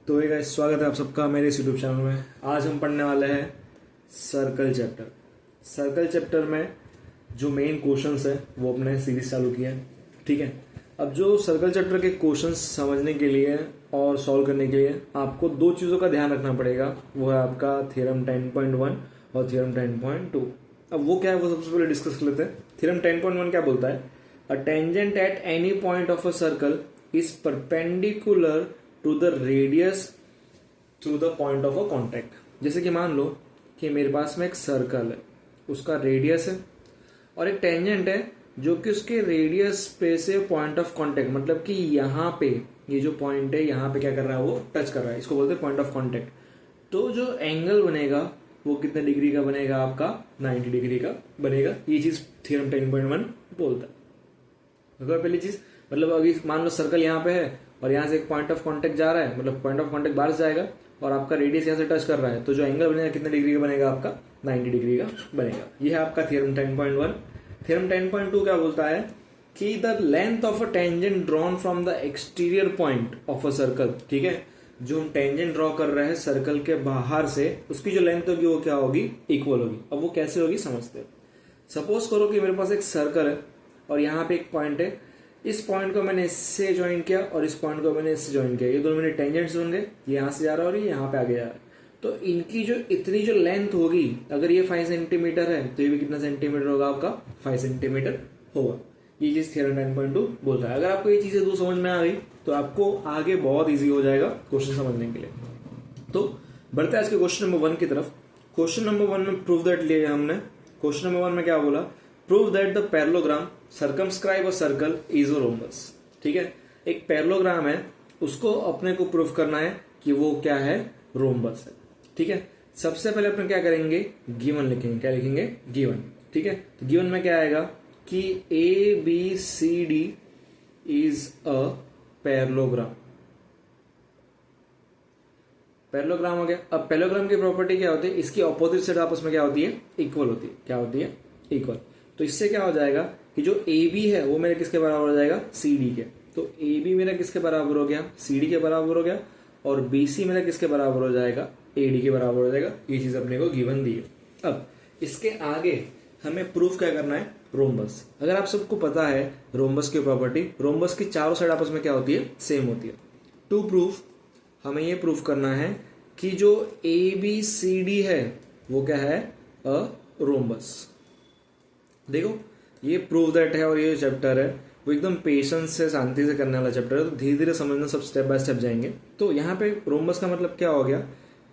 तो एक गाइस स्वागत है आप सबका मेरे इस यूट्यूब चैनल में। आज हम पढ़ने वाले हैं सर्कल चैप्टर। सर्कल चैप्टर में जो मेन क्वेश्चंस है वो अपने सीरीज चालू किया है। ठीक है, अब जो सर्कल चैप्टर के क्वेश्चंस समझने के लिए और सॉल्व करने के लिए आपको दो चीज़ों का ध्यान रखना पड़ेगा। वो है आपका थ्योरम 10.1 और थ्योरम 10.2। अब वो क्या है वो सबसे पहले डिस्कस कर लेते हैं। थ्योरम 10.1 क्या बोलता है? A tangent at any point of a circle is perpendicular to the radius through the point of a contact. जैसे कि मान लो कि मेरे पास में एक सर्कल है, उसका रेडियस है और एक टेंजेंट है जो कि उसके रेडियस पे से पॉइंट ऑफ कॉन्टैक्ट, मतलब कि यहाँ पे ये जो पॉइंट है यहाँ पे क्या कर रहा है, वो टच कर रहा है। इसको बोलते हैं पॉइंट ऑफ कॉन्टैक्ट। तो जो एंगल बनेगा वो कितने डिग्री का बनेगा? आपका 90 डिग्री का बनेगा। ये चीज थ्योरम 10.1 बोलता है। अगर पहली चीज, मतलब अभी मान लो सर्कल यहाँ पे है और यहाँ से एक पॉइंट ऑफ कांटेक्ट जा रहा है, मतलब पॉइंट ऑफ कांटेक्ट बाहर से जाएगा और आपका रेडियस यहाँ से टच कर रहा है, तो जो एंगल बनेगा कितने डिग्री का बनेगा? आपका 90 डिग्री का बनेगा। ये है आपका थ्योरम 10.1। थ्योरम 10.2 क्या बोलता है कि the length of a tangent drawn from the exterior point of a circle. ठीक है, जो हम टेंजेंट ड्रॉ कर रहे हैं सर्कल के बाहर से, उसकी जो लेंथ होगी वो क्या होगी? इक्वल होगी। अब वो कैसे होगी समझते हैं। सपोज करो कि मेरे पास एक सर्कल है और यहाँ पे एक पॉइंट है। इस पॉइंट को मैंने इससे ज्वाइन किया और इस पॉइंट को मैंने इससे ज्वाइन किया। ये दोनों मेरे टेंजेंट्स होंगे, ये यहाँ से जा रहा है और ये यहाँ पे आगे जा रहा है। तो इनकी जो इतनी जो लेंथ होगी, अगर ये 5 सेंटीमीटर है तो ये भी कितना सेंटीमीटर होगा? आपका 5 सेंटीमीटर होगा। ये चीज थ्योरम 10.2 बोल रहा है। अगर आपको ये चीजें दो समझ में आ गई तो आपको आगे बहुत ईजी हो जाएगा क्वेश्चन समझने के लिए। तो बढ़ते हैं आज के क्वेश्चन नंबर 1 की तरफ। क्वेश्चन नंबर 1 में प्रूव दैट लिया हमने। क्वेश्चन नंबर 1 में क्या बोला? Prove that the parallelogram circumscribe a circle is a rhombus. ठीक है, एक पैरेललोग्राम है, उसको अपने को प्रूव करना है कि वो क्या है? रोम्बस है। ठीक है, सबसे पहले अपन क्या करेंगे? गिवन लिखेंगे। क्या लिखेंगे? गिवन। ठीक है, तो गिवन में क्या आएगा कि A B C D is a parallelogram. Parallelogram हो गया। अब पैरेललोग्राम की प्रॉपर्टी क्या होती है? इसकी ऑपोजिट साइड आपस में क्या होती है? इक्वल होती है। क्या होती है? इक्वल। तो इससे क्या हो जाएगा कि जो ए बी है वो मेरे किसके बराबर हो जाएगा? सी डी के। तो ए बी मेरा किसके बराबर हो गया? सी डी के बराबर हो गया। और बी सी मेरा किसके बराबर हो जाएगा? ए डी के बराबर हो जाएगा। ये चीज अपने को गिवन दी है। अब इसके आगे हमें प्रूफ क्या करना है? रोम्बस। अगर आप सबको पता है रोम्बस की प्रॉपर्टी, रोम्बस की चारों साइड आपस में क्या होती है? सेम होती है। टू प्रूफ हमें ये प्रूफ करना है कि जो ए बी सी डी है वो क्या है? A rhombus. देखो ये प्रूव दैट है और ये चैप्टर है वो एकदम पेशेंस से शांति से करने वाला चैप्टर है। तो धीरे धीरे समझना, सब स्टेप बाय स्टेप जाएंगे। तो यहाँ पे रोम्बस का मतलब क्या हो गया?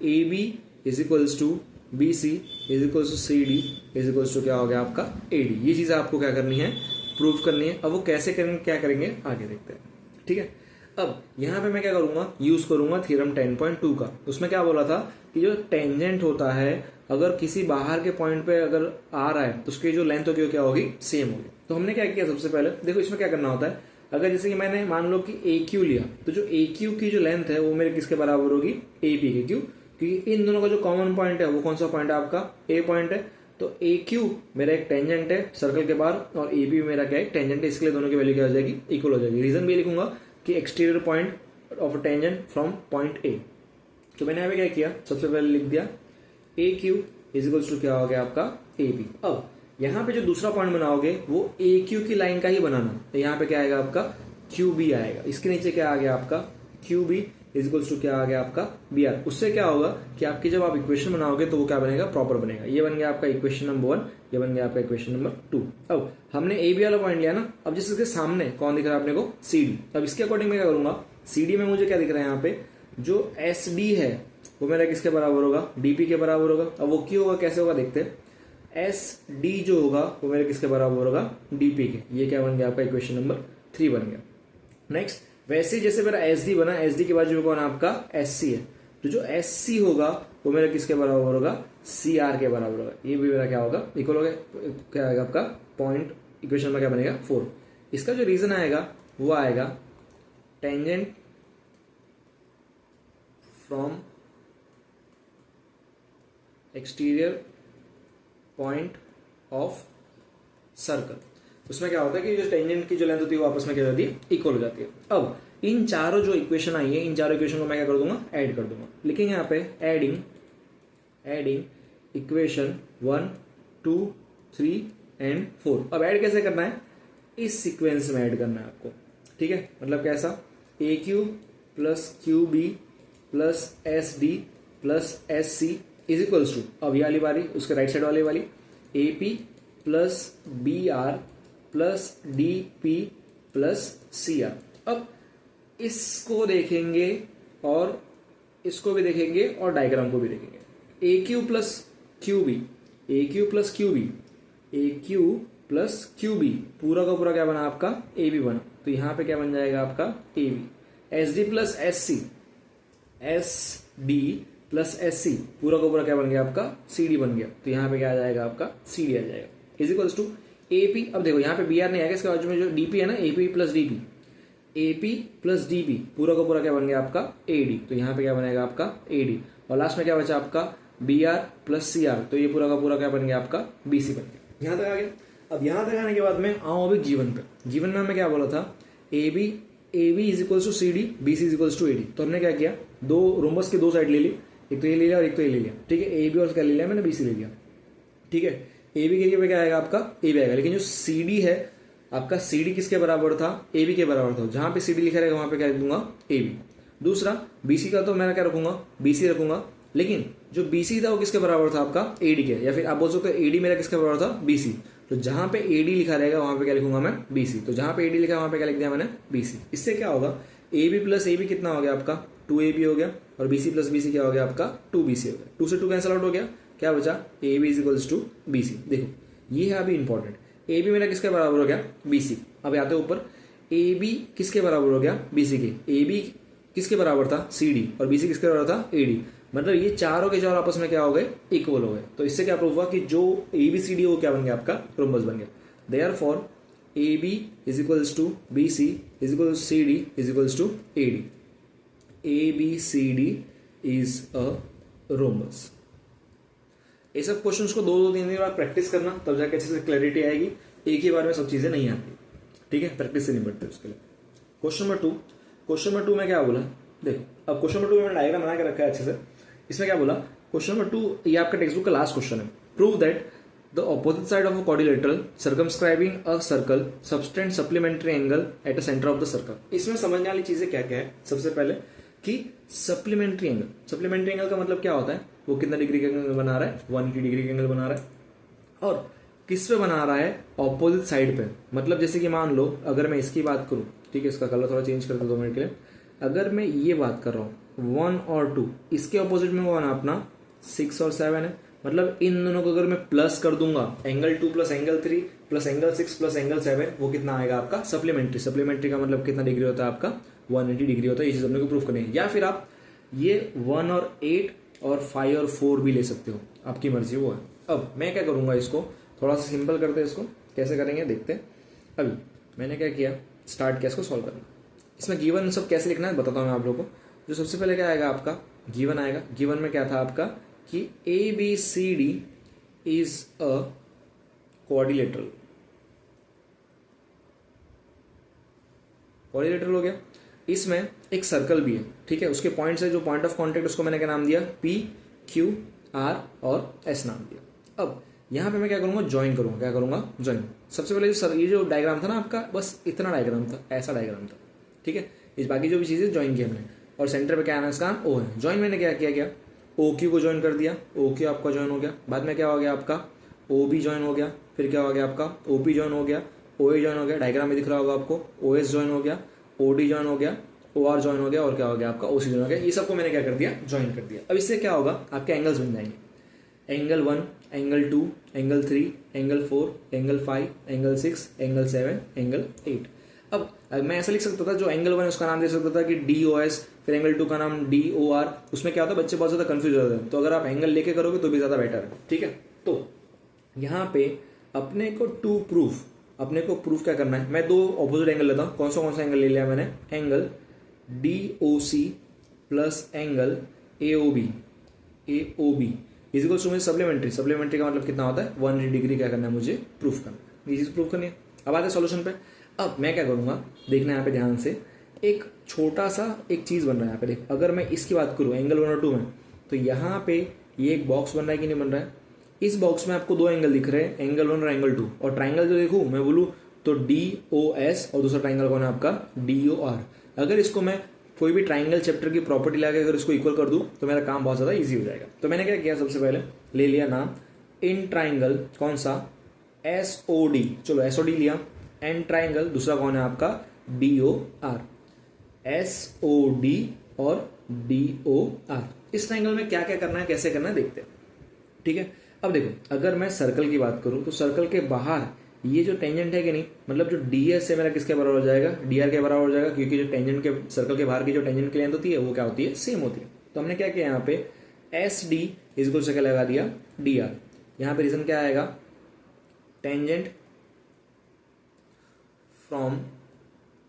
A B is equals to B C is equals to C D is equals to क्या हो गया? आपका ए डी। ये चीज आपको क्या करनी है? प्रूव करनी है। अब वो कैसे करेंगे, क्या करेंगे, आगे देखते हैं। ठीक है, अब यहाँ पे मैं क्या करूंगा? यूज करूंगा थ्योरम 10.2 का। उसमें क्या बोला था कि जो टेंजेंट होता है अगर किसी बाहर के पॉइंट पे अगर आ रहा है तो उसकी जो लेंथ होगी वो क्या होगी? सेम होगी। तो हमने क्या किया? सबसे पहले देखो इसमें क्या करना होता है। अगर जैसे कि मैंने मान लो कि ए क्यू लिया, तो जो ए क्यू की जो लेंथ है वो मेरे किसके बराबर होगी? ए पी के। क्यों? क्योंकि इन दोनों का जो कॉमन पॉइंट है वो कौन सा पॉइंट है? आपका ए पॉइंट है। तो ए क्यू मेरा एक टेंजेंट है सर्कल के बाहर और ए पी मेरा क्या है? टेंजेंट है। इसके लिए दोनों की वैल्यू क्या हो जाएगी? इक्वल हो जाएगी। रीजन भी लिखूंगा कि exterior point of tangent from point A. तो मैंने यहाँ पे क्या किया? सबसे पहले लिख दिया ए क्यू इज इक्वल्स टू क्या हो गया? आपका ए बी। अब यहाँ पे जो दूसरा पॉइंट बनाओगे वो ए क्यू की लाइन का ही बनाना। तो यहाँ पे क्या आएगा? आपका क्यू बी आएगा। इसके नीचे क्या आ गया? आपका Q B is equals to क्या आ गया? आपका बी आर। उससे क्या होगा कि आपकी जब आप इक्वेशन बनाओगे तो वो क्या बनेगा? प्रॉपर बनेगा। ये बन गया आपका इक्वेशन नंबर 1, ये बन गया आपका इक्वेशन नंबर 2। अब हमने ए बी वाला पॉइंट लिया ना। अब जिसके सामने कौन दिख रहा है अपने को? C D. अब इसके अकॉर्डिंग मैं क्या करूंगा? सी डी में मुझे क्या दिख रहा है? यहाँ पे जो एस डी है वो मेरा किसके बराबर होगा? डीपी के बराबर होगा। अब वो क्यों होगा, कैसे होगा देखते हैं। एस डी जो होगा वो मेरे किसके बराबर होगा? डीपी के। ये क्या बन गया? आपका इक्वेशन नंबर 3 बन गया। नेक्स्ट, वैसे ही जैसे मेरा एस डी बना, एस डी के बाद जो कौन? आपका एस सी है। तो जो एस सी होगा वो मेरा किसके बराबर होगा? सी आर के बराबर होगा। ये भी मेरा क्या होगा? इक्वल होगा। क्या आएगा आपका पॉइंट? इक्वेशन में क्या बनेगा? 4। इसका जो रीजन आएगा वो आएगा tangent from exterior point of circle. उसमें क्या होता है कि जो टेंजेंट की जो लेंथ होती है वो आपस में क्या हो जाती है? इक्वल हो जाती है। अब इन चारों जो इक्वेशन आई है, इन चारों इक्वेशन को मैं क्या कर दूंगा, ऐड कर दूंगा। लिखेंगे यहाँ पे एडिंग इक्वेशन 1, 2, 3 एंड 4। अब ऐड कैसे करना है, इस सीक्वेंस में ऐड करना है आपको, ठीक है। मतलब कैसा, A Q plus Q B plus S D plus S C is equals to, अब ये वाली बारी उसके राइट साइड वाली A P plus B R plus D P plus C R. अब इसको देखेंगे और इसको भी देखेंगे और डायग्राम को भी देखेंगे। ए क्यू प्लस क्यू बी, ए क्यू प्लस क्यू बी, ए क्यू प्लस क्यू बी, पूरा का पूरा क्या बना आपका, ए बी बना। तो यहां पे क्या बन जाएगा आपका A B. S D plus S C, S D plus S C, पूरा का पूरा क्या बन गया आपका, सी डी बन गया। तो यहां पे क्या आ जाएगा आपका, सी डी आ जाएगा is equals to A P. अब देखो यहाँ पे बी आर नहीं आएगा, इसके बाजू में जो डीपी है ना, ए पी प्लस डीपी, ए पी प्लस डीपी, पूरा का पूरा क्या बन गया आपका, ए डी। तो यहाँ पे क्या बनेगा आपका ए डी, और लास्ट में क्या बचा आपका B R plus C R. तो ये पूरा का पूरा क्या बन गया आपका, बी सी बन गया। यहां तक आ गया। अब यहां तक आने के बाद में आऊं अभी जीवन पे। जीवन में हमें क्या बोला था, A B is equals to C D, B C is equals to A D. तो हमने क्या किया, दो रोम्बस की दो साइड ले ली, एक तो ये ले लिया और एक तो ये ले लिया, ठीक है। ए बी और क्या ले लिया मैंने, बी सी ले लिया, ठीक है। ए बी के लिए क्या आएगा आपका, ए बी आएगा। लेकिन जो सी डी है आपका, सी डी किसके बराबर था, ए बी के बराबर था। जहां पे सी डी लिखा रहेगा वहां पे क्या लिख दूंगा, ए बी। दूसरा बी सी का तो मैं क्या रखूंगा, बी सी रखूंगा। लेकिन जो बी सी था वो किसके बराबर था आपका, ए डी के, या फिर आप बोल सकते हो ए डी मेरा किसके बराबर था, बी सी। तो जहां पे ए डी लिखा रहेगा वहां पे क्या लिखूंगा मैं, बी सी। तो जहां पे ए डी लिखा है वहां पे क्या लिख दिया मैंने, बी सी। इससे क्या होगा, A B plus A B कितना हो गया आपका, 2ab हो गया, और bc प्लस bc क्या हो गया आपका, 2bc हो गया। 2 से 2 कैंसिल आउट हो गया, क्या बचा, ab is equals to bc। देखो ये है अभी इंपॉर्टेंट, ab मेरा किसके बराबर हो गया, bc। अब आते हैं ऊपर, ab किसके बराबर हो गया, bc के। ab किसके बराबर था, cd, और bc किसके बराबर था, ad। मतलब ये चारों के चार आपस में क्या हो गए, इक्वल हो गए। तो इससे क्या प्रूफ हुआ कि जो abcd वो क्या बन गया आपका, रोम्बस बन गया। Therefore ab is equals to bc is equals to cd is equals to ad। ABCD is a rhombus। ये सब क्वेश्चंस को 2-3 दिन बाद प्रैक्टिस करना, तब जाके अच्छे से क्लैरिटी आएगी। एक ही बार में सब चीजें नहीं आती, ठीक है, प्रैक्टिस से नहीं बढ़ते उसके लिए। क्वेश्चन नंबर 2 में क्या बोला, देखो अब क्वेश्चन नंबर 2 में मैंने डायग्राम बना के रखा है अच्छे से। इसमें क्या बोला, क्वेश्चन नंबर 2 ये आपका टेक्स्ट बुक का लास्ट क्वेश्चन है। Prove that the opposite side of a quadrilateral circumscribing a circle subtend supplementary angle at a centre of the circle. इसमें समझने वाली चीजें क्या क्या है, सबसे पहले कि सप्लीमेंट्री एंगल का मतलब क्या होता है, वो कितना डिग्री का एंगल बना रहा है, 180 डिग्री का एंगल बना रहा है, और किस पे बना रहा है, ऑपोजिट साइड पे। मतलब जैसे कि मान लो अगर मैं इसकी बात करूं, ठीक है, इसका कलर थोड़ा चेंज कर दो 2 मिनट के लिए। अगर मैं ये बात कर रहा हूं 1 और 2, इसके ऑपोजिट में वो बना अपना 6 और 7 है। मतलब इन दोनों को अगर मैं प्लस कर दूंगा, angle 2 plus angle 3 plus angle 6 plus angle 7, वो कितना आएगा आपका, सप्लीमेंट्री का मतलब कितना डिग्री होता है आपका, 180 डिग्री होता है। ये चीज अपने को प्रूफ करनी है। या फिर आप ये 1 और 8 और 5 और 4 भी ले सकते हो, आपकी मर्जी वो है। अब मैं क्या करूंगा, इसको थोड़ा सा सिंपल करते हैं। इसको कैसे करेंगे देखते हैं। अभी मैंने क्या किया, स्टार्ट किया इसको सॉल्व करना। इसमें गिवन सब कैसे लिखना है बताता हूँ मैं आप लोगों को। जो सबसे पहले क्या आएगा आपका, गिवन आएगा। गिवन में क्या था आपका कि ABCD इज अ क्वाड्रिलेटरल हो गया। इसमें एक सर्कल भी है, ठीक है, उसके पॉइंट्स है, जो पॉइंट ऑफ कांटेक्ट उसको मैंने क्या नाम दिया, P, Q, R और S नाम दिया। अब यहाँ पे मैं क्या करूंगा, ज्वाइन करूंगा। क्या करूंगा, ज्वाइन। सबसे पहले ये जो डायग्राम था ना आपका, बस इतना डायग्राम था, ऐसा डायग्राम था, ठीक है। इस बाकी जो भी चीजें ज्वाइन की हमने, और सेंटर पे क्या आना इसका, O है। ज्वाइन मैंने क्या किया, OQ को ज्वाइन कर दिया, OQ आपका ज्वाइन हो गया। बाद में क्या हो गया आपका, OB ज्वाइन हो गया। फिर क्या हो गया आपका, OP ज्वाइन हो गया, OA ज्वाइन हो गया, डायग्राम में दिख रहा होगा आपको, OS ज्वाइन हो गया, OD ज्वाइन हो गया, OR ज्वाइन हो गया, और क्या हो गया आपका, OC ज्वाइन हो गया। ये सबको मैंने क्या कर दिया, ज्वाइन कर दिया। अब इससे क्या होगा, आपके एंगल्स बन जाएंगे। Angle 1, angle 2, angle 3, angle 4, angle 5, angle 6, angle 7, angle 8। अब मैं ऐसा लिख सकता था, जो एंगल 1 है उसका नाम दे सकता था कि DOS, फिर एंगल 2 का नाम DOR। उसमें क्या होता है, बच्चे बहुत ज्यादा कंफ्यूज हो जाते हैं। तो अगर आप एंगल लेके करोगे तो भी ज्यादा बेटर है, ठीक है। तो यहाँ पे अपने को प्रूफ क्या करना है, मैं 2 ऑपोजिट एंगल लेता हूँ। कौन सा एंगल ले लिया मैंने, angle DOC plus angle AOB is equal to supplementary का मतलब कितना होता है, 180 डिग्री। क्या करना है, मुझे प्रूफ करना है, ये चीज प्रूफ करनी है। अब आते हैं सॉल्यूशन पे। अब मैं क्या करूंगा, देखना यहाँ पे ध्यान से। एक छोटा सा एक चीज बन रहा है यहाँ पे देख, अगर मैं इसकी बात करूँ एंगल 1 और 2 में, तो यहाँ पे ये एक बॉक्स बन रहा है कि नहीं बन रहा है। इस बॉक्स में आपको दो एंगल दिख रहे हैं, एंगल 1 और एंगल 2, और ट्राइंगल जो देखूँ मैं बोलूँ तो DOS और दूसरा ट्राइंगल कौन है आपका DOR। अगर इसको मैं कोई भी ट्राइंगल चैप्टर की प्रॉपर्टी लाके अगर इसको इक्वल कर दूं तो मेरा काम बहुत ज्यादा इजी हो जाएगा। तो मैंने क्या किया, सबसे पहले ले लिया नाम इन ट्राइंगल कौन सा SOD, चलो SOD लिया, एंड ट्राइंगल दूसरा कौन है आपका DOR, SOD और DOR। इस ट्राइंगल में क्या क्या करना है कैसे करना है देखते हैं, ठीक है। अब देखो अगर मैं सर्कल की बात करूं तो सर्कल के बाहर ये जो टेंजेंट है कि नहीं, मतलब जो DS है मेरा किसके बराबर हो जाएगा, DR के बराबर हो जाएगा, क्योंकि जो टेंजेंट के सर्कल के बाहर की जो टेंजेंट की लेंथ होती है वो क्या होती है, सेम होती है। तो हमने क्या किया यहाँ पे SD इक्वल से क्या लगा दिया DR। यहाँ पे रीजन क्या आएगा, टेंजेंट फ्रॉम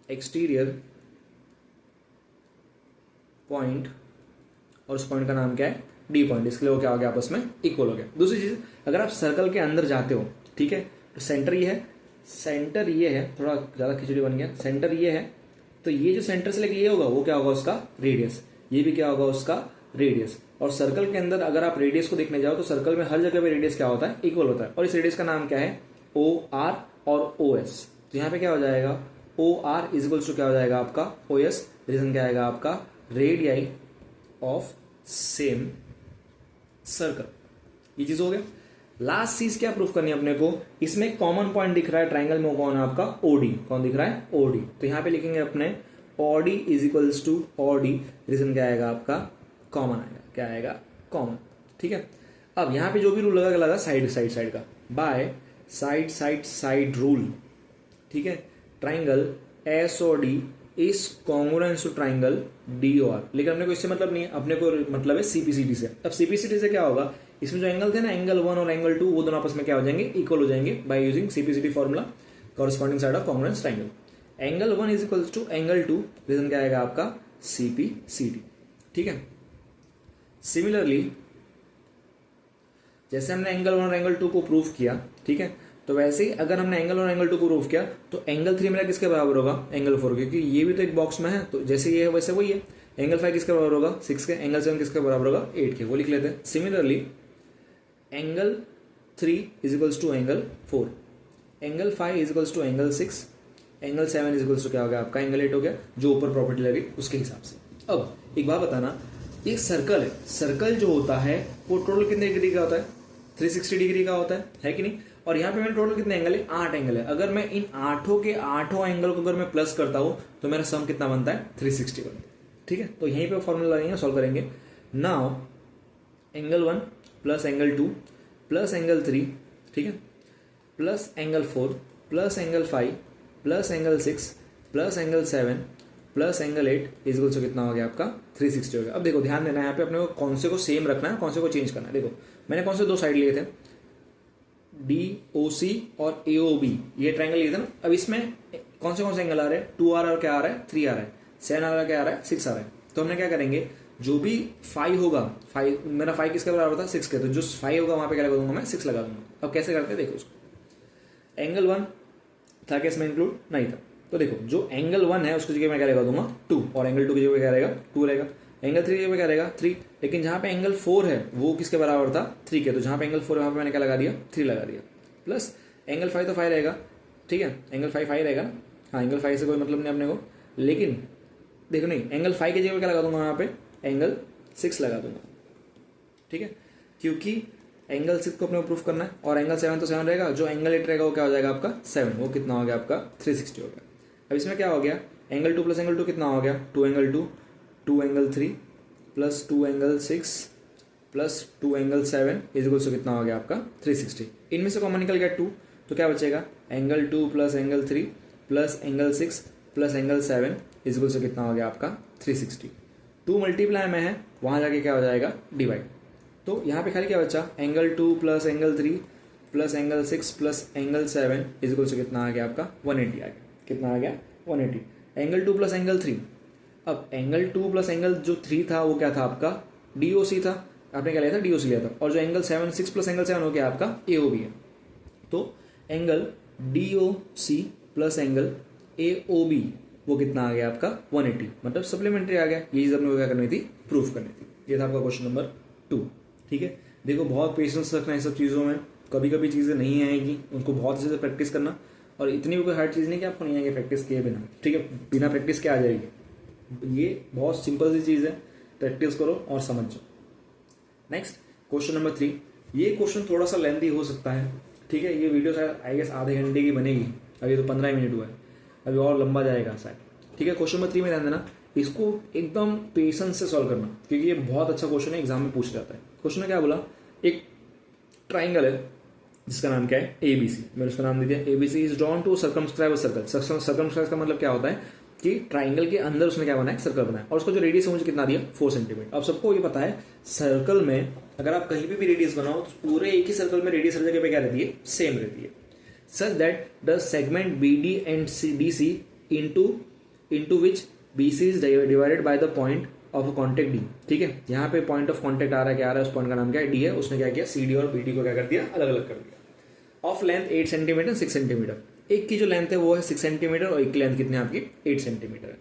एक्सटीरियर पॉइंट, और उस पॉइंट का नाम क्या है D पॉइंट, इसके लिए वो क्या हो गया आपस में इक्वल हो गया। दूसरी चीज, अगर आप सर्कल के अंदर जाते हो, ठीक है, तो सेंटर ये है, सेंटर ये है, थोड़ा ज्यादा खिचड़ी बन गया, सेंटर ये है, तो ये जो सेंटर से लेके ये होगा वो क्या होगा उसका रेडियस, ये भी क्या होगा उसका रेडियस। और सर्कल के अंदर अगर आप रेडियस को देखने जाओ तो सर्कल में हर जगह पे रेडियस क्या होता है, इक्वल होता है, और इस रेडियस का नाम क्या है OR और OS। तो यहाँ पे क्या हो जाएगा OR इक्वल्स टू क्या हो जाएगा आपका OS, रीजन क्या आएगा आपका रेडियाई ऑफ सेम सर्कल। ये चीज हो गया। लास्ट चीज क्या प्रूफ करनी है अपने को, इसमें कॉमन पॉइंट दिख रहा है ट्राइंगल में, कौन है आपका OD, कौन दिख रहा है OD। तो यहां पे लिखेंगे अपने OD is equals to OD, reason क्या आएगा आपका कॉमन आएगा, क्या आएगा कॉमन, ठीक है। अब यहां पे जो भी रूल लगा साइड साइड साइड का, by side side side rule, ठीक है। Triangle SOD is congruent to triangle DOR, लेकिन अपने को इससे मतलब नहीं है, अपने को मतलब है CPCT से। अब CPCT से क्या होगा, इसमें जो एंगल थे ना एंगल 1 और एंगल 2 वो दोनों आपस में क्या हो जाएंगे, इक्वल हो जाएंगे by using CPCT formula, corresponding side of congruent triangle. Angle 1 is equal to angle 2, reason क्या आएगा आपका CPCT, ठीक है। सिमिलरली जैसे हमने एंगल 1 और एंगल 2 को प्रूव किया, ठीक है, तो वैसे ही अगर हमने एंगल 1 और एंगल 2 को प्रूव किया तो एंगल 3 मेरा किसके बराबर होगा, एंगल 4, क्योंकि ये भी तो एक बॉक्स में है, तो जैसे ये है वैसे वही है। एंगल 5 किसके बराबर होगा 6 के, एंगल 7 किसके बराबर होगा 8 के, वो लिख लेते हैं। Similarly angle 3 is equals to angle 4, angle 5 is equals to angle 6, angle 7 is equals to क्या हो गया आपका एंगल 8 हो गया, जो ऊपर प्रॉपर्टी लगी उसके हिसाब से। अब एक बात बताना, ये सर्कल है, सर्कल जो होता है वो टोटल कितने डिग्री का होता है, 360 डिग्री का होता है कि नहीं। और यहाँ पे मेरे टोटल कितने एंगल है, 8 एंगल है। अगर मैं इन 8 के 8 एंगल को अगर मैं प्लस करता हूं तो मेरा सम कितना बनता है 360 बनता है, ठीक है। तो यहीं पे फॉर्मूला लगाएंगे, सॉल्व करेंगे। Now angle 1 plus angle 2 plus angle 3, ठीक है, plus angle 4 plus angle 5 plus angle 6 plus angle 7 plus angle 8 equal to कितना हो गया आपका 360 हो गया। अब देखो ध्यान देना है यहाँ पे, अपने को कौन से को सेम रखना है, कौन से को चेंज करना है। देखो मैंने कौन से दो साइड लिए थे, DOC और AOB, ये ट्राइंगल लिए थे ना। अब इसमें कौन से एंगल आ रहे हैं, 2 आ रहा है और क्या आ रहा है 3 आ रहा है, 7 आ रहा है क्या आ रहा है 6 आ रहा है। तो हमने क्या करेंगे, जो भी 5 होगा, 5 मेरा 5 किसके बराबर था 6 के, तो जो 5 होगा वहां पे क्या लगा दूंगा मैं 6 लगा दूंगा। अब कैसे करते हैं देखो उसको, एंगल 1 था क्या इसमें इंक्लूड नहीं था, तो देखो जो एंगल 1 है उसकी जगह मैं क्या लगा दूंगा 2, और एंगल 2 की जगह क्या रहेगा 2 रहेगा। एंगल 3 की जगह क्या रहेगा 3, लेकिन जहां पे एंगल 4 है वो किसके बराबर था 3 के, तो जहां पे एंगल 4 है वहां पे मैंने क्या लगा दिया 3 लगा दिया। प्लस एंगल 5 तो 5 रहेगा, ठीक है, एंगल 5 रहेगा ना, हाँ एंगल 5 से कोई मतलब नहीं अपने को, लेकिन देखो नहीं एंगल 5 की जगह क्या लगा दूंगा वहां पे एंगल 6 लगा दूंगा, ठीक है, क्योंकि एंगल 6 को अपने प्रूफ करना है, और एंगल 7 तो 7 रहेगा, जो एंगल 8 रहेगा वो क्या हो जाएगा आपका 7, वो कितना हो गया आपका 360 हो गया। अब इसमें क्या हो गया, एंगल 2 प्लस एंगल 2 कितना हो गया 2 angle 2, 2 angle 3 plus 2 angle 6 plus 2 angle 7 equal to कितना हो गया आपका 360। इनमें से कॉमन निकल गया 2, तो क्या बचेगा angle 2 plus angle 3 plus angle 6 plus angle 7 equal to कितना हो गया आपका 360। 2 मल्टीप्लाई में है, वहां जाके क्या हो जाएगा डिवाइड, तो यहाँ पे खाली क्या बचा angle 2 plus angle 3 plus angle 6 plus angle 7 equal to कितना आ गया आपका 180 आ गया, कितना आ गया 180। एंगल 2 प्लस एंगल 3, अब एंगल 2 प्लस एंगल जो 3 था वो क्या था आपका DOC था, आपने क्या लिया था DOC लिया था, और जो एंगल 7 6 प्लस एंगल 7 हो गया आपका AOB है। तो angle DOC plus angle AOB वो कितना आ गया आपका 180, मतलब सप्लीमेंट्री आ गया। ये चीज़ अपने को क्या करनी थी, प्रूफ करनी थी। ये था आपका क्वेश्चन नंबर 2। ठीक है, देखो बहुत पेशेंस रखना है सब चीज़ों में, कभी कभी चीज़ें नहीं आएगी, उनको बहुत अच्छे से प्रैक्टिस करना, और इतनी भी कोई हार्ड चीज़ नहीं कि आपको नहीं आएगी प्रैक्टिस किए बिना। ठीक है, बिना प्रैक्टिस के आ जाएगी, ये बहुत सिंपल सी चीज़ है, प्रैक्टिस करो और समझ जाओ। नेक्स्ट क्वेश्चन नंबर 3, ये क्वेश्चन थोड़ा सा लेंथी हो सकता है। ठीक है, ये वीडियो शायद आई गेस आधे घंटे की बनेगी, अभी तो 15 मिनट हुआ है, अभी और लंबा जाएगा शायद। ठीक है, क्वेश्चन नंबर 3 में ध्यान देना, इसको एकदम पेशेंस से सॉल्व करना, क्योंकि ये बहुत अच्छा क्वेश्चन है, एग्जाम में पूछ जाता है। क्वेश्चन ने क्या बोला, एक ट्राइंगल है जिसका नाम क्या है ABC, मैंने उसका नाम दे दिया ABC is drawn to circumscribe a circle. Circumscribe का मतलब क्या होता है कि ट्राइंगल के अंदर उसने क्या बनाया, सर्कल बनाया, और उसका जो रेडियस है मुझे कितना दिया 4 सेंटीमीटर। अब सबको ये पता है सर्कल में अगर आप कहीं भी रेडियस बनाओ तो पूरे एक ही सर्कल में रेडियस हर जगह पे क्या रहती है, सेम रहती है। Such that the segment BD and DC into which BC is divided by the point of contact D। ठीक है, यहाँ पे पॉइंट ऑफ कॉन्टेक्ट आ रहा है, क्या आ रहा है, उस पॉइंट का नाम क्या है, D है। उसने क्या किया, CD और BD को क्या कर दिया, अलग अलग कर दिया। ऑफ लेंथ 8 सेंटीमीटर 6 सेंटीमीटर, एक की जो लेंथ है वो है 6 सेंटीमीटर और एक की लेंथ कितनी है आपकी 8 सेंटीमीटर है।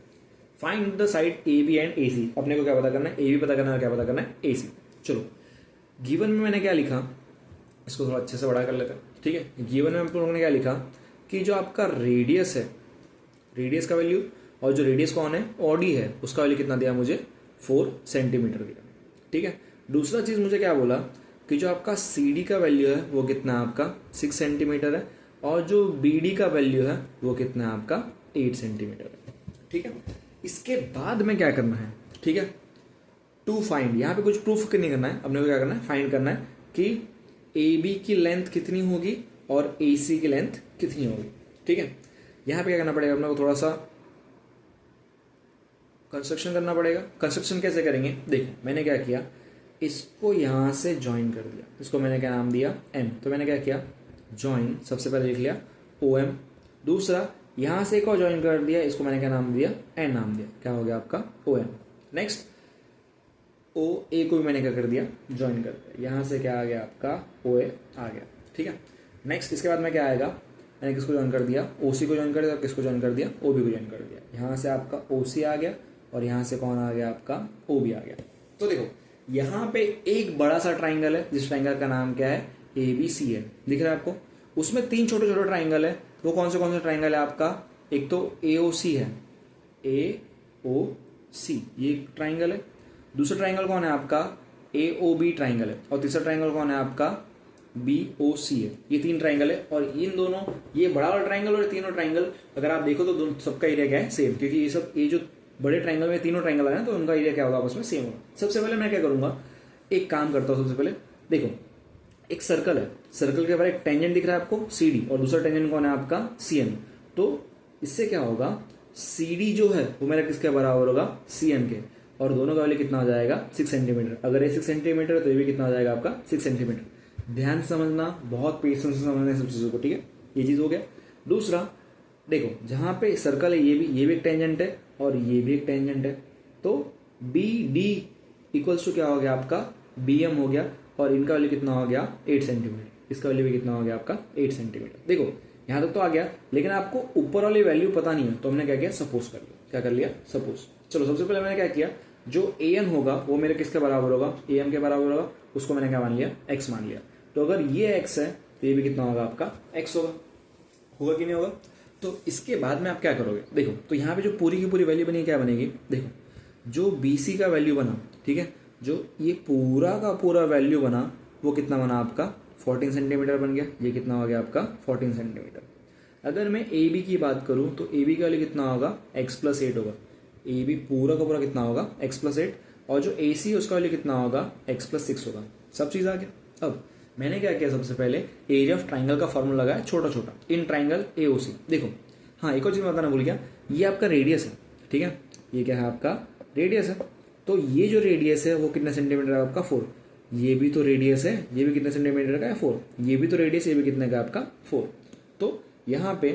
Find the side AB and AC, अपने को क्या पता करना है, AB पता करना है, क्या पता करना है, AC। चलो गिवन में मैंने क्या लिखा, इसको थोड़ा अच्छे से बड़ा कर लेते हैं। ठीक है, गिवन में हम लोगों ने क्या लिखा कि जो आपका रेडियस है, रेडियस का वैल्यू, और जो रेडियस कौन है, OD है, उसका वैल्यू कितना दिया मुझे 4 सेंटीमीटर दिया। ठीक है, दूसरा चीज मुझे क्या बोला कि जो आपका CD का वैल्यू है वो कितना है आपका 6 सेंटीमीटर है, और जो BD का वैल्यू है वो कितना है आपका 8 सेंटीमीटर है। ठीक है, इसके बाद में क्या करना है, ठीक है, टू फाइंड, यहाँ पे कुछ प्रूफ नहीं करना है, अपने को क्या करना है, फाइंड करना है कि AB की लेंथ कितनी होगी और AC की लेंथ कितनी होगी। ठीक है, यहाँ पे क्या करना पड़ेगा, अपने को थोड़ा सा कंस्ट्रक्शन करना पड़ेगा। कंस्ट्रक्शन कैसे करेंगे, देखो मैंने क्या किया, इसको यहां से ज्वाइन कर दिया, इसको मैंने क्या नाम दिया M। तो मैंने क्या किया, ज्वाइन, सबसे पहले लिख लिया OM, दूसरा यहां से एक और ज्वाइन कर दिया, इसको मैंने क्या नाम दिया, N नाम दिया, क्या हो गया आपका OM। नेक्स्ट OA को भी मैंने क्या कर दिया, ज्वाइन कर दिया, यहां से क्या आ गया आपका OA आ गया। ठीक है, नेक्स्ट इसके बाद में क्या आएगा, मैंने किसको ज्वाइन कर दिया, OC को ज्वाइन कर दिया, किसको ज्वाइन कर दिया, OB को ज्वाइन कर दिया, यहां से आपका OC आ गया और यहां से कौन आ गया आपका OB आ गया। तो देखो यहाँ पे एक बड़ा सा ट्राइंगल है, जिस ट्राइंगल का नाम क्या है, ABC है, दिख रहा है आपको। उसमें 3 छोटे छोटे ट्राइंगल है, वो कौन से ट्राइंगल है आपका, एक तो AOC है, AOC ये एक ट्राइंगल है, दूसरा ट्राइंगल कौन है आपका AOB ट्राइंगल है, और तीसरा ट्राइंगल कौन है आपका BOC है। ये 3 ट्राइंगल है, और इन दोनों, ये बड़ा वाला ट्राइंगल और तीनों ट्राइंगल अगर आप देखो तो सबका एरिया क्या है, सेम, क्योंकि ये जो बड़े ट्राइंगल में तीनों ट्राइंगल है तो उनका एरिया क्या होगा, आपस में सेम होगा। सबसे पहले मैं क्या करूंगा, एक काम करता हूं, सबसे पहले देखो एक सर्कल है, सर्कल के बाहर एक टेंजेंट दिख रहा है आपको CD, और दूसरा टेंजेंट कौन है आपका CM। तो इससे क्या होगा, CD जो है वो मेरा किसके बराबर होगा, CM के, और दोनों का वैल्यू कितना हो जाएगा 6 सेंटीमीटर। अगर ये 6 सेंटीमीटर है तो ये भी कितना हो जाएगा आपका 6 सेंटीमीटर। ध्यान से समझना, बहुत पेशेंस से समझना सब चीजों को। ठीक है, ये चीज हो गया। दूसरा देखो, जहां पे सर्कल है ये भी एक टेंजेंट है और ये भी एक टेंजेंट है, तो BD इक्वल्स टू क्या हो गया आपका BM हो गया, और इनका वैल्यू कितना हो गया 8 सेंटीमीटर, इसका वैल्यू भी कितना हो गया आपका 8 सेंटीमीटर। देखो यहां तक तो आ गया, लेकिन आपको ऊपर वाली वैल्यू पता नहीं है, तो हमने क्या किया, सपोज कर लिया। क्या कर लिया, सपोज। चलो सबसे पहले मैंने क्या किया, जो AN होगा वो मेरे किसके बराबर होगा, AM के बराबर होगा, उसको मैंने क्या मान लिया, X मान लिया। तो अगर ये X है तो ये भी कितना होगा आपका X होगा कि नहीं होगा। तो इसके बाद में आप क्या करोगे, देखो तो यहाँ पे जो पूरी की पूरी वैल्यू बनी क्या बनेगी, देखो जो BC का वैल्यू बना, ठीक है, जो ये पूरा का पूरा वैल्यू बना वो कितना बना आपका 14 सेंटीमीटर बन गया। ये कितना हो गया आपका 14 सेंटीमीटर। अगर मैं AB की बात करूं तो AB का वैल्यू कितना होगा, x+8 होगा। AB पूरा का पूरा कितना होगा, x+8, और जो AC है उसका वैल्यू कितना होगा, x+6 होगा। सब चीज आ गया। अब मैंने क्या किया, सबसे पहले एरिया ऑफ ट्राइंगल का फॉर्मूला लगाया छोटा छोटा इन ट्राइंगल AOC। देखो हाँ, एक और चीज मैं बताना भूल गया, ये आपका रेडियस है, ठीक है, ये क्या है आपका रेडियस है। तो ये जो रेडियस है वो कितने सेंटीमीटर है आपका 4। ये भी तो रेडियस है, ये भी कितने सेंटीमीटर का है 4। ये भी तो रेडियस, ये भी कितने का आपका 4। तो यहाँ पे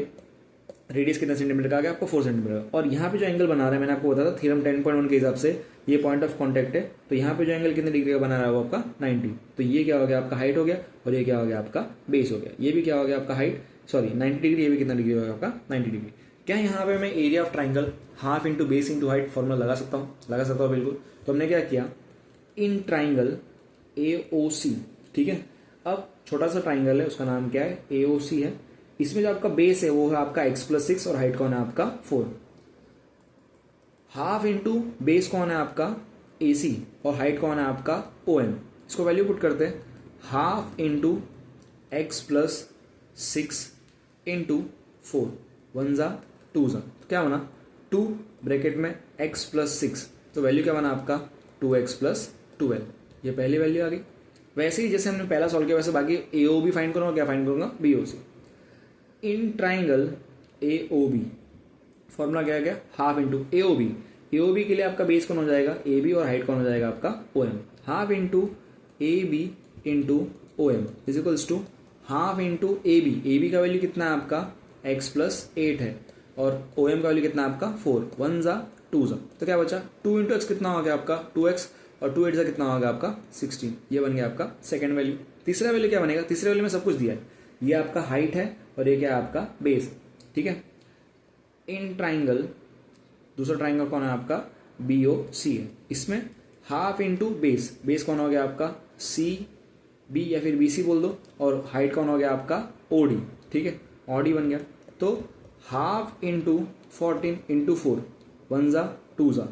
रेडियस कितने सेंटीमीटर का आ गया आपको 4 सेंटीमीटर। और यहाँ पे जो एंगल बना रहा है मैंने आपको बताया था थ्योरम 10.1 के हिसाब से ये पॉइंट ऑफ कांटेक्ट है। तो यहाँ पे जो एंगल कितने डिग्री का बना रहा है वो आपका 90। तो ये क्या हो गया आपका हाइट हो गया, और ये क्या हो गया आपका बेस हो गया। ये भी क्या हो गया आपका हाइट, सॉरी 90 डिग्री, ये भी कितना डिग्री होगा आपका 90 डिग्री। क्या यहाँ पे मैं area of triangle half into base into height formula लगा सकता हूँ? लगा सकता हूँ बिल्कुल। तो हमने क्या किया, इन ट्राइंगल AOC, ठीक है। अब छोटा सा ट्राइंगल है, उसका नाम क्या है, AOC है। इसमें जो आपका बेस है वो है आपका x+6 और हाइट कौन है आपका 4। हाफ इंटू बेस कौन है आपका AC और हाइट कौन है आपका OM। इसको वैल्यू पुट करते हैं, हाफ इंटू x+6 इंटू 4, 1 जा 2 जा, तो क्या बना 2 ब्रैकेट में x+6, तो वैल्यू क्या बना आपका 2x+12। ये पहली वैल्यू आ गई। वैसे ही जैसे हमने पहला सॉल्व किया वैसे बाकी AOB फाइंड करूंगा, क्या फाइंड करूंगा, BOC। In triangle AOB formula क्या है, हाफ इंटू AOB के लिए आपका बेस कौन हो जाएगा AB और हाइट कौन हो जाएगा आपका OM। Half into AB into OM is equals to half into AB का वैल्यू कितना है आपका x+8 है और OM का वैल्यू कितना है आपका 4, 1 जा 2 जा, तो क्या बचा 2 इंटू एक्स कितना हो गया आपका 2x और 2 8 जा कितना होगा आपका 16। ये बन गया आपका सेकंड वैल्यू। तीसरा वैल्यू क्या बनेगा, तीसरे वैल्यू में सब कुछ दिया है, ये आपका हाइट है और ये क्या है आपका बेस, ठीक है। इन ट्राइंगल दूसरा ट्राइंगल कौन है आपका BOC है। इसमें हाफ इंटू बेस कौन हो गया आपका CB या फिर BC बोल दो, और हाइट कौन हो गया आपका OD, ठीक है, OD बन गया। तो हाफ इंटू 14 इंटू 4, 1 जा 2 जा,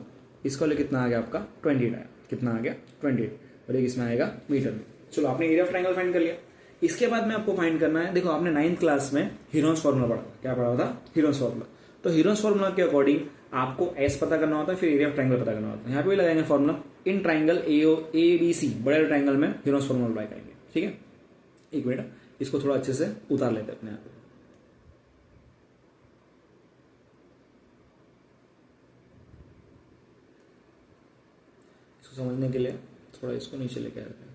इसका लिए कितना आ गया आपका 28 आया, कितना आ गया 28, और एक इसमें आएगा मीटर में। चलो आपने एरिया ऑफ ट्राइंगल फाइंड कर लिया। इसके बाद में आपको फाइंड करना है, देखो आपने 9th क्लास में हीरोन्स फॉर्मूला पढ़ा था, क्या पढ़ा था, हीरोन्स फॉर्मूला। तो हीरोन्स फॉर्मूला के अकॉर्डिंग आपको S पता करना होता है, फिर एरिया ऑफ ट्राइंगल पता करना होता है। यहाँ पे भी लगाएंगे फॉर्मूला, इन ट्राइंगल ABC बड़े ट्राइंगल में हीरोन्स फॉर्मूला अप्लाई करेंगे, ठीक है। एक मिनट, इसको थोड़ा अच्छे से उतार लेते हैं अपने यहाँ पे। इसको समझने के लिए थोड़ा इसको नीचे लेके आते हैं,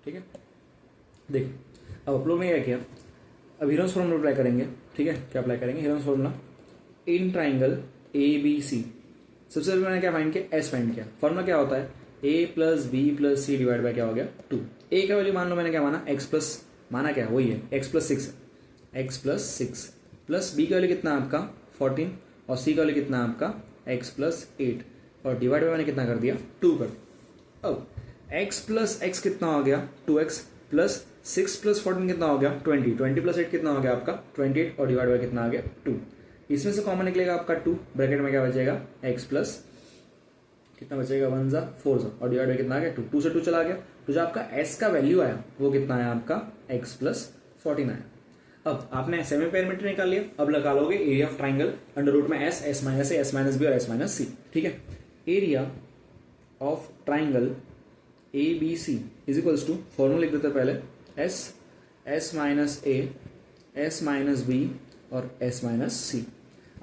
ठीक है। देखिए अब आप लोग ने क्या किया, अब हीरोन्स फॉर्मूला अप्लाई करेंगे, ठीक है। क्या अप्लाई करेंगे, Heron's formula in triangle ABC। सबसे पहले मैंने क्या फाइंड किया, S फाइंड किया। फॉर्मूला क्या होता है A+B+C डिवाइड बाय क्या हो गया 2। A का वैल्यू मान लो मैंने क्या माना x प्लस, माना क्या वही है x+6 है, x+6 प्लस B का वैल्यू कितना है आपका 14 और C का वैल्यू कितना है आपका x+8 और डिवाइड बाय मैंने कितना कर दिया 2 कर दिया। अब x+x कितना हो गया 2x प्लस 6 प्लस 14 कितना हो गया 20, 20 प्लस 8 कितना हो गया आपका 28 और डिवाइड बाय कितना आ गया 2। इसमें से कॉमन निकलेगा आपका 2, ब्रैकेट में क्या बचेगा x प्लस कितना बचेगा 1 जा 4 जा और डिवाइड बाय कितना आ गया 2, 2 से 2 चला गया। तो जो आपका s का वैल्यू आया वो कितना आया आपका x+14 आया। अब आपने सेमी पेरीमीटर निकाल लिया, अब लगा लोगे area of triangle under root में s, s minus a, s minus b और s माइनस c, ठीक है। Area of triangle ABC is equals to, formula लिख देते पहले s minus a, s minus b और s माइनस c।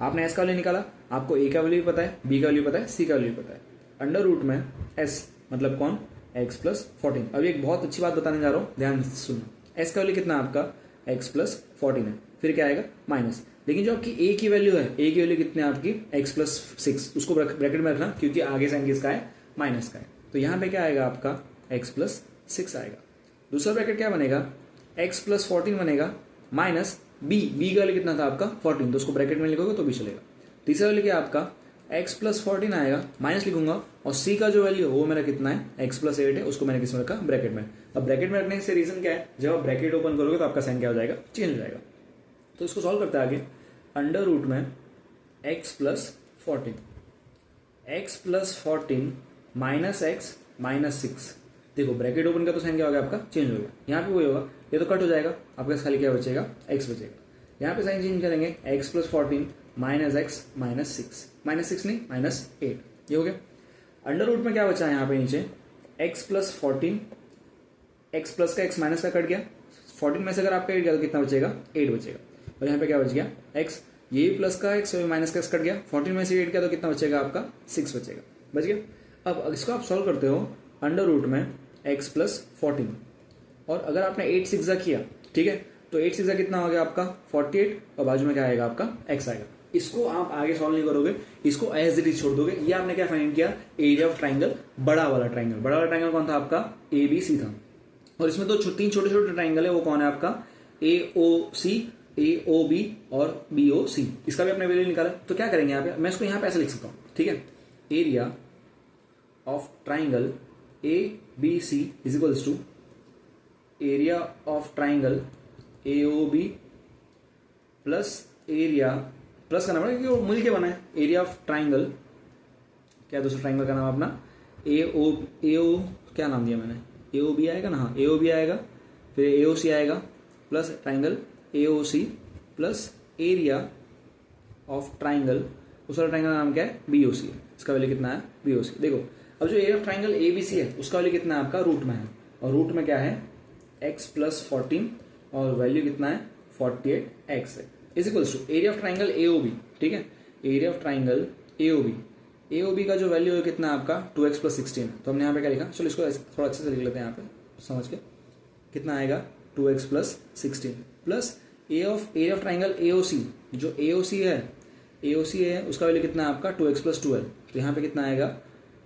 आपने s का वैल्यू निकाला, आपको a का वैल्यू पता है, b का वैल्यू पता है, c का वैल्यू पता है। अंडर रूट में s मतलब कौन x+14। अब एक बहुत अच्छी बात बताने जा रहा हूं, ध्यान से सुनो। s का वैल्यू कितना आपका x+14 है, फिर क्या आएगा माइनस, लेकिन जो आपकी a की वैल्यू है, a की वैल्यू कितनी है आपकी x+6, उसको ब्रैकेट में रखना क्योंकि आगे साइन किसका है माइनस का है। तो यहाँ पे क्या आएगा आपका x+6 आएगा। दूसरा ब्रैकेट क्या बनेगा x+14 बनेगा माइनस b का वैल्यू कितना था आपका 14, तो उसको ब्रैकेट में लिखोगे तो भी चलेगा। तीसरा वैल्यू क्या आपका x+14 आएगा, माइनस लिखूंगा और c का जो वैल्यू है वो मेरा कितना है x+8 है, उसको मैंने किस में रखा ब्रैकेट में। अब ब्रैकेट में रखने से रीजन क्या है, जब आप ब्रैकेट ओपन करोगे तो आपका साइन क्या हो जाएगा चेंज हो जाएगा। तो इसको सॉल्व करते हैं आगे, अंडर रूट में x+14 माइनस x माइनस 6। देखो ब्रैकेट ओपन का तो साइन क्या हो गया आपका चेंज हो गया, यहाँ पे वही होगा, ये तो कट हो जाएगा, आपका खाली क्या बचेगा x बचेगा। यहाँ पे साइन चेंज करेंगे x+14 minus x minus 6, minus 6 नहीं माइनस 8, ये हो गया। अंडर रूट में क्या बचा है यहाँ पे नीचे x+14, x प्लस का x माइनस का कट गया, 14 में से अगर आपका 8 गया तो कितना बचेगा 8 बचेगा, और यहाँ पे क्या बच गया x, ये प्लस का x और माइनस का x कट गया, 14 में से 8 गया तो कितना बचेगा आपका 6 बचेगा, बच गया। अब इसको आप सॉल्व करते हो अंडर रूट में x+14, और अगर आपने 8 6 किया, ठीक है, तो 8 6 कितना हो गया आपका 48 और बाजू में क्या आएगा आपका x आएगा। इसको आप आगे सॉल्व नहीं करोगे, इसको एज इट इज छोड़ दोगे। ये आपने क्या फाइंड किया, एरिया ऑफ ट्राइंगल, बड़ा वाला ट्राइंगल कौन था आपका ABC था, और इसमें तो 3 छोटे छोटे ट्राइंगल है, वो कौन है आपका AOC AOB और BOC, इसका भी अपने वैल्यू निकाला। तो क्या करेंगे यहाँ पे, मैं इसको यहाँ पे ऐसे लिख सकता हूँ, ठीक है, area of triangle ABC is equals to area of triangle AOB plus area, plus करना पड़ेगा क्योंकि वो मिल के बना है, एरिया ऑफ ट्राइंगल, क्या दूसरा ट्राइंगल का नाम अपना AO क्या नाम दिया मैंने, AOB आएगा ना, हाँ AOB आएगा, फिर AOC आएगा, plus triangle AOC plus area of triangle, उस वाला ट्राइंगल का नाम क्या है, BOC है, इसका वैल्यू कितना है BOC। देखो अब जो एरिया ऑफ ट्राइंगल ABC है उसका वैल्यू कितना है आपका, रूट में है, और रूट में क्या है x प्लस 14 और वैल्यू कितना है 48x है, is equals to area of triangle AOB, ठीक है, एरिया ऑफ ट्राइंगल AOB का जो वैल्यू है कितना है आपका 2x प्लस 16, तो हमने यहाँ पे क्या लिखा, चलो इसको थोड़ा अच्छे से लिख लेते हैं यहाँ पे समझ के, कितना आएगा 2x plus 16 plus area of triangle AOC, जो AOC है उसका वैल्यू कितना है आपका 2x प्लस 12, तो यहाँ पे कितना आएगा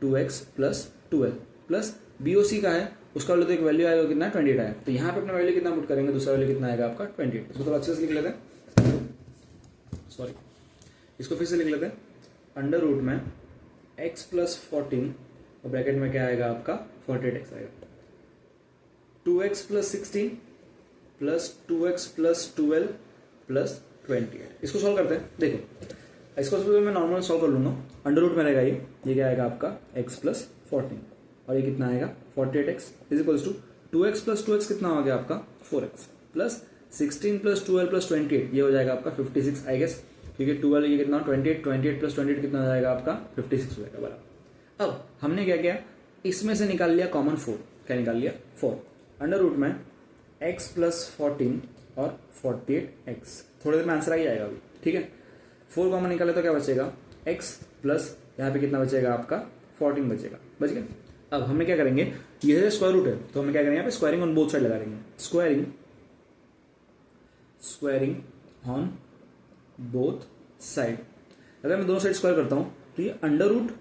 2x प्लस 12 प्लस BOC का है उसका वैल्यू, तो एक वैल्यू आएगा कितना 28 आया, तो यहाँ पे अपना वैल्यू कितना पुट करेंगे, दूसरा वैल्यू कितना आएगा आपका 28, इसको थोड़ा अच्छे से लिख लेते हैं, सॉरी इसको फिर से लिख लेते हैं, अंडर रूट में x प्लस 14 और ब्रैकेट में क्या आएगा आपका 48x आएगा, 2x plus 16 plus 2x plus 12 plus 28, इसको सॉल्व करते हैं। देखो इसको मैं नॉर्मल सॉल्व कर लूंगा, अंडर रूट में रहेगा ये क्या आएगा आपका x प्लस 14 और ये कितना आएगा 48x is equals to 2x plus 2x कितना हो गया आपका 4x प्लस 16 प्लस 12 प्लस 28, ये हो जाएगा आपका 56 आई गेस, क्योंकि 12 ये कितना 28 प्लस 28 कितना हो जाएगा आपका 56 हो जाएगा बराबर। अब हमने क्या किया, इसमें से निकाल लिया कॉमन 4, क्या निकाल लिया 4, अंडर रूट में x प्लस 14 और 48x, थोड़ी देर में आंसर आ ही जाएगा अभी, ठीक है, 4 कॉमन निकाले तो क्या बचेगा x प्लस यहाँ पे कितना बचेगा आपका 14 बचेगा, बच गया। अब हमें क्या करेंगे, ये स्क्वायर रूट है तो हमें क्या करेंगे यहाँ पे स्क्वायरिंग ऑन बोथ साइड लगा देंगे, स्क्वायरिंग ऑन बोथ साइड। अगर मैं दोनों साइड स्क्वायर करता हूं तो ये अंडर रूट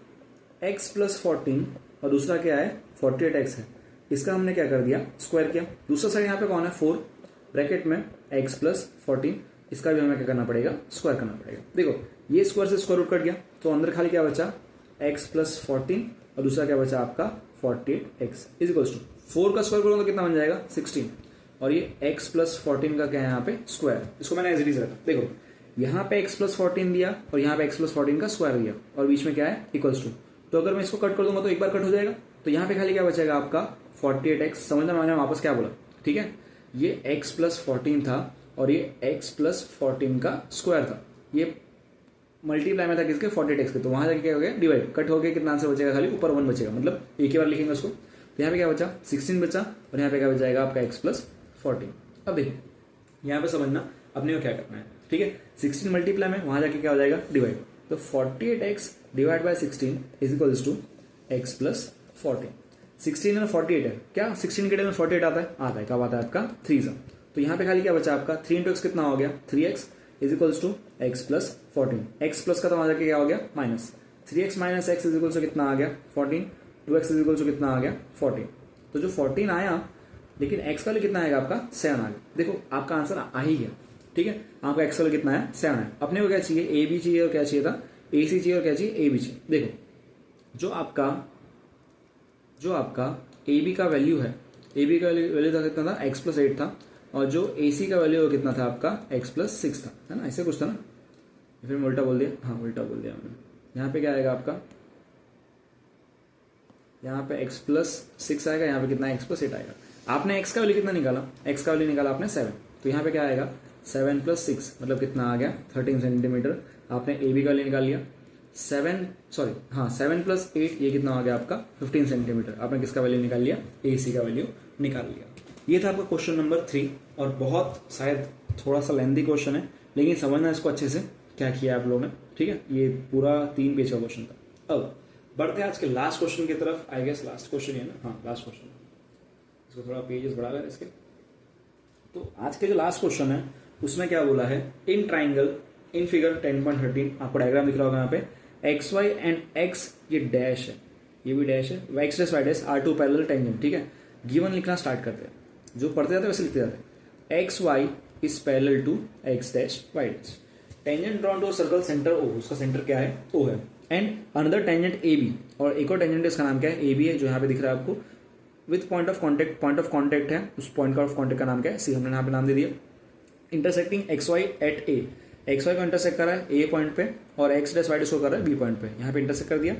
x प्लस 14 और दूसरा क्या है 48x है, इसका हमने क्या कर दिया स्क्वायर किया, दूसरा साइड यहाँ पे कौन है 4 ब्रैकेट में x प्लस 14, इसका भी हमें क्या करना पड़ेगा स्क्वायर करना पड़ेगा। देखो ये स्क्वायर से स्क्वायर रूट कट गया तो अंदर खाली क्या बचा x प्लस 14 और दूसरा क्या बचा आपका 48x इज इक्वल्स टू 4 का स्क्वायर करोगे तो कितना बन जाएगा 16 और ये x प्लस 14 का क्या है यहाँ पे स्क्वायर, इसको मैंने एज इट इज रखा। देखो यहाँ पे x प्लस 14 दिया और यहाँ पे x प्लस 14 का स्क्वायर दिया और बीच में क्या है इक्वल्स टू, तो अगर मैं इसको कट कर दूंगा तो एक बार कट हो जाएगा, तो यहाँ पे खाली क्या बचेगा आपका 48x, समझना मैंने वापस क्या बोला, ठीक है, ये x प्लस 14 था और ये x प्लस 14 का स्क्वायर था, ये मल्टीप्लाई में था किसके 48x के, तो वहां जाके क्या हो गया डिवाइड, कट हो गया, कितना आंसर बचेगा खाली ऊपर 1 बचेगा, मतलब एक ही बार लिखेंगे उसको, तो यहाँ पे क्या बचा 16 बचा और यहाँ पे क्या बच जाएगा आपका x प्लस 14। अब देखिए यहाँ पे समझना अपने को क्या करना है, ठीक है, 16 मल्टीप्लाई में वहां जाके क्या हो जाएगा डिवाइड, तो 48x divide by 16 is equals to x plus 14। 16 में 48 है, क्या 16 के डेल में 48 आता है कब आता है आपका 3 सा, तो यहाँ पे खाली क्या बचा आपका 3 इंटू एक्स कितना हो गया 3x is equals to x plus 14, x plus का तो वहां जाके क्या हो गया minus 3x minus x is equals to कितना आ गया 14, 2x इज इक्वल्स टू कितना आ गया 14, तो जो 14 आया लेकिन x का कितना आएगा आपका 7 आ गया। देखो आपका आंसर आ ही गया, ठीक है, आपका x का कितना है 7 है। अपने को क्या चाहिए AB चाहिए और क्या चाहिए था AC चाहिए और क्या चाहिए AB चाहिए। देखो जो आपका AB का वैल्यू है, AB का वैल्यू था कितना था x प्लस 8 था और जो AC का वैल्यू कितना था आपका x प्लस 6 था, है ना, ऐसे कुछ था ना, फिर मैं उल्टा बोल दिया, हाँ उल्टा बोल दिया मैंने। यहाँ पे क्या आएगा आपका, यहाँ पे x प्लस 6 आएगा, यहाँ पे कितना x प्लस 8 आएगा। आपने x का वैल्यू कितना निकाला, x का वैल्यू निकाला आपने 7, तो यहाँ पे क्या आएगा 7 प्लस 6 मतलब कितना आ गया 13 सेंटीमीटर। आपने AB का वैल्यू निकाल लिया 7 प्लस 8 ये कितना आ गया आपका 15 सेंटीमीटर। आपने किसका वैल्यू निकाल लिया AC का वैल्यू निकाल लिया। ये था आपका क्वेश्चन नंबर 3 और बहुत शायद थोड़ा सा लेंथी क्वेश्चन है लेकिन समझना इसको अच्छे से क्या किया आप लोगों ने, ठीक है, ये पूरा 3 पेज का क्वेश्चन था। अब बढ़ते हैं आज के लास्ट क्वेश्चन की तरफ, आई गेस लास्ट क्वेश्चन है ना, हाँ लास्ट क्वेश्चन, इसको थोड़ा पेजेस बढ़ा लें इसके। तो आज के जो लास्ट क्वेश्चन है उसमें क्या बोला है, इन ट्राइंगल इन फिगर 10.13 आपको डायग्राम दिख रहा होगा यहाँ पे एक्स वाई एंड एक्स ये डैश है, ये भी डैश है, X dash Y dash are two parallel tangent, ठीक है। गिवन लिखना स्टार्ट करते हैं, जो पढ़ते जाते हैं वैसे लिखते जाते हैं। X Y is parallel to X dash Y dash. Tangent drawn to circle centre O, उसका सेंटर क्या है, ओ है। And another tangent A B, और एक और टेंजेंट इसका नाम क्या है, ए बी है, जो यहाँ पे दिख रहा है आपको, विथ पॉइंट ऑफ कॉन्टेक्ट है, उस पॉइंट ऑफ कॉन्टेक्ट का नाम क्या है, सी, हमने यहाँ पे नाम दे दिया। इंटरसेक्टिंग एक्स वाई एट ए, एक्स वाई को इंटरसेक्ट कर रहा है ए पॉइंट पे, और एक्स डैश वाई डैश को कर रहा है बी पॉइंट पे, यहाँ पे इंटरसेक्ट कर दिया।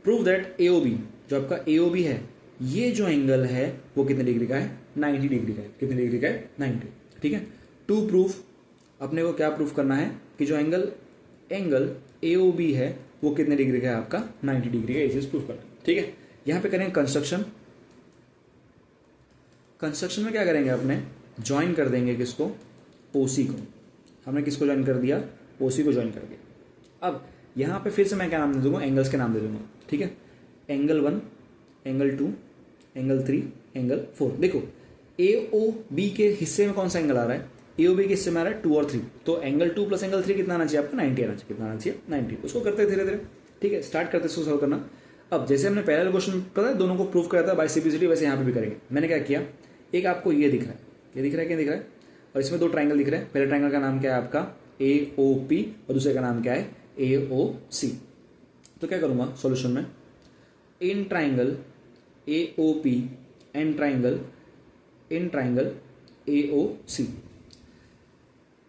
Prove that A O B, जो आपका ए ओ बी है, ये जो एंगल है वो कितने डिग्री का है, 90 डिग्री का है। कितने डिग्री का है, 90, ठीक है। टू प्रूफ, अपने को क्या प्रूफ करना है कि जो एंगल ए ओ बी है वो कितने डिग्री का है, आपका 90 डिग्री का, ये चीज प्रूफ करना है, ठीक है। यहाँ पे करेंगे कंस्ट्रक्शन में क्या करेंगे, अपने ज्वाइन कर देंगे किसको, ओसी को। हमने किसको ज्वाइन कर दिया, ओसी को ज्वाइन कर दिया। अब यहाँ पे फिर से मैं क्या नाम दे दूंगा, एंगल्स के नाम दे दूंगा, ठीक है। Angle 1, angle 2, angle 3, angle 4। देखो ए ओ बी के हिस्से में कौन सा एंगल आ रहा है, ए ओ बी के हिस्से में आ रहा है 2 और 3, तो एंगल 2 प्लस एंगल 3 कितना आना चाहिए आपका, 90 आना चाहिए। कितना आना चाहिए, 90। उसको करते हैं धीरे धीरे, ठीक है। स्टार्ट करते इसको सॉल्व करना। अब जैसे हमने पैरेलल क्वेश्चन पता है दोनों को प्रूफ कराया था बाय सिम्प्लिसिटी, वैसे यहाँ पे भी करेंगे। मैंने क्या किया, एक आपको ये दिख रहा है, ये दिख रहा है, क्या दिख रहा है, और इसमें दो ट्राइंगल दिख रहे हैं। पहले ट्राइंगल का नाम क्या है आपका, ए ओ पी, और दूसरे का नाम क्या है, ए ओ सी। तो क्या करूंगा सॉल्यूशन में, in triangle A O P and triangle in triangle A O C,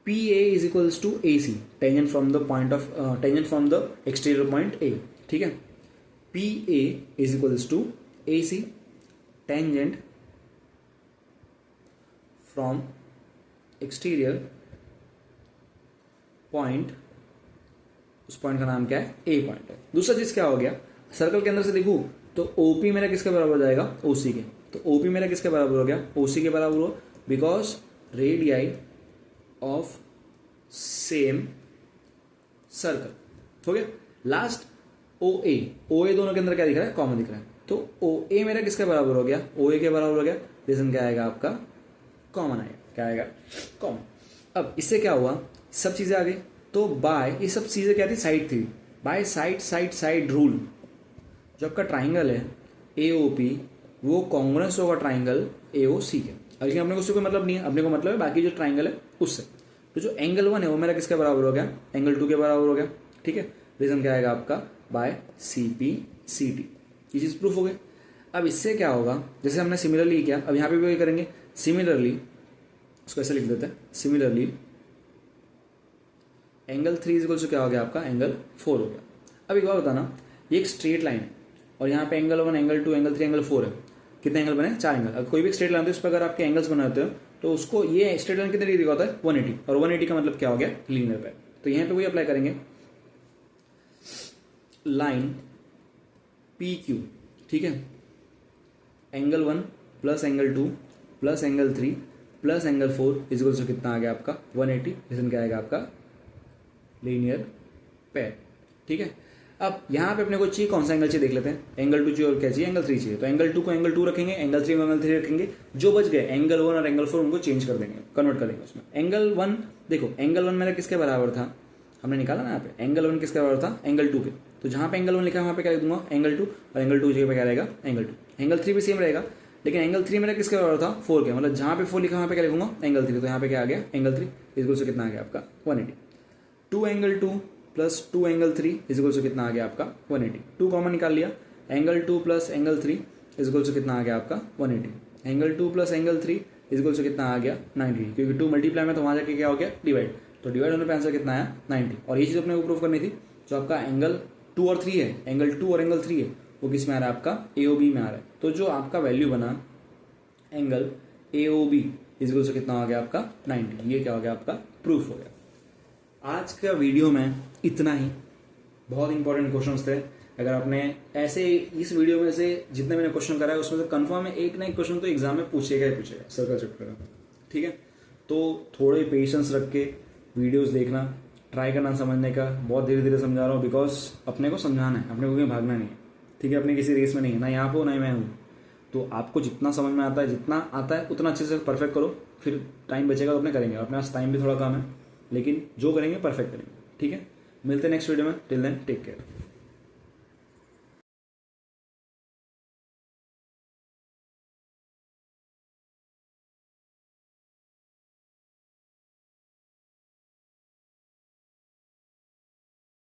P A is equals to A C, tangent from the point of tangent from the exterior point A, ठीक है। P A is equals to A C, tangent from exterior point, उस point का नाम क्या है, ए point है। दूसरा चीज क्या हो गया, सर्कल के अंदर से देखूं तो ओपी मेरा किसके बराबर हो जाएगा, ओसी के। तो ओपी मेरा किसके बराबर हो गया, ओसी के बराबर हो, because radii of same circle हो गया। लास्ट ओ ए दोनों के अंदर क्या दिख रहा है, कॉमन दिख रहा है। तो ओ ए मेरा किसके बराबर हो गया, ओ ए के बराबर हो गया। रीजन क्या आएगा आपका, कॉमन आएगा, क्या आएगा, कॉमन। अब इससे क्या हुआ, सब चीजें आ गई। तो बाय, ये सब चीजें क्या थी, साइड थी, बाय साइड रूल, जो आपका ट्राइंगल है ए ओ पी, वो कॉन्ग्रुएंस होगा ट्राइंगल ए ओ सी के। अब लेकिन अपने को उससे कोई मतलब नहीं है, अपने को मतलब है बाकी जो ट्राइंगल है उससे। तो जो एंगल 1 है वो मेरा किसके बराबर हो गया, एंगल 2 के बराबर हो गया, ठीक है। रीजन क्या आएगा आपका, by C P C T, ये चीज प्रूफ हो गई। अब इससे क्या होगा, जैसे हमने सिमिलरली किया, अब यहाँ पे भी करेंगे सिमिलरली, उसको ऐसे लिख देते हैं, सिमिलरली एंगल 3 इक्वल टू क्या हो गया आपका, एंगल 4 हो गया। अब एक बात बताना, ये एक स्ट्रेट लाइन है और यहाँ पे एंगल 1, एंगल 2, एंगल 3, एंगल 4 है। कितने एंगल बने, 4 एंगल। अगर कोई भी स्ट्रेट लाइन है, उस पर अगर आपके एंगल्स बनाते हो तो उसको, ये स्ट्रेट लाइन कितने डिग्री का होता है, 180, और 180 का मतलब क्या हो गया, लीनियर पे। तो यहाँ पे वही अप्लाई करेंगे, लाइन पी क्यू, ठीक है। Angle 1 plus angle 2 plus angle 3 plus angle 4 equal to कितना आ गया आपका, 180। रीजन क्या आएगा आपका, लीनियर पेयर, ठीक है। अब यहाँ पे अपने को चाहिए कौन सा एंगल चाहिए देख लेते हैं। एंगल 2 चाहिए और क्या चाहिए, एंगल 3 चाहिए। तो एंगल 2 को एंगल 2 रखेंगे, एंगल 3 को एंगल 3 रखेंगे। जो बच गए एंगल 1 और एंगल 4 उनको चेंज कर देंगे, कन्वर्ट कर देंगे उसमें। एंगल 1 देखो, एंगल 1 मेरा किसके बराबर था, हमने निकाला ना यहाँ पे, एंगल 1 किसके बराबर था, एंगल 2 के। तो जहाँ पे एंगल 1 लिखा है वहाँ पे क्या लिख दूंगा, एंगल 2, और एंगल 2 जगह पे क्या रहेगा, एंगल 2। एंगल 3 भी सेम रहेगा, लेकिन एंगल 3 मेरा किसके बराबर था, 4 के। मतलब जहाँ पे 4 लिखा वहाँ पे क्या लिखूंगा, एंगल 3। तो यहाँ पे क्या आ गया, एंगल 3 इक्वल टू कितना आ गया आपका, 180। 2 angle 2 plus 2 angle 3 equal to कितना आ गया आपका, 180। 2 कॉमन निकाल लिया, angle 2 plus angle 3 equal to कितना आ गया आपका, 180। Angle 2 plus angle 3 equal to कितना आ गया, 90, क्योंकि 2 मल्टीप्लाई में तो वहां जाके क्या हो गया, डिवाइड। तो डिवाइड होने पे आंसर कितना आया, 90। और ये चीज अपने को प्रूव करनी थी, जो आपका एंगल 2 और 3 है, एंगल 2 और एंगल 3 है, वो किस में आ रहा है आपका, एओबी में आ रहा है। तो जो आपका वैल्यू बना एंगल एओबी इक्वल टू कितना हो गया आपका, 90। ये क्या हो गया आपका, प्रूफ हो गया। आज का वीडियो में इतना ही। बहुत इंपॉर्टेंट क्वेश्चंस थे। अगर आपने ऐसे इस वीडियो में से जितने मैंने क्वेश्चन कराया उसमें से कंफर्म है एक ना एक क्वेश्चन तो एग्जाम में पूछेगा ही पूछेगा, सर्कल चैप्टर का, ठीक है। तो थोड़े पेशेंस रख के वीडियोस देखना, ट्राई करना समझने का। बहुत धीरे धीरे समझा रहा हूँ, बिकॉज अपने को समझाना है, अपने को कहीं भागना नहीं है, ठीक है। अपने किसी रेस में नहीं है, ना यहाँ पे हो ना मैं हूँ। तो आपको जितना समझ में आता है, जितना आता है उतना अच्छे से परफेक्ट करो, फिर टाइम बचेगा तो अपने करेंगे। अपने पास टाइम भी थोड़ा कम है, लेकिन जो करेंगे परफेक्ट करेंगे, ठीक है। मिलते हैं नेक्स्ट वीडियो में, टिल देन टेक केयर।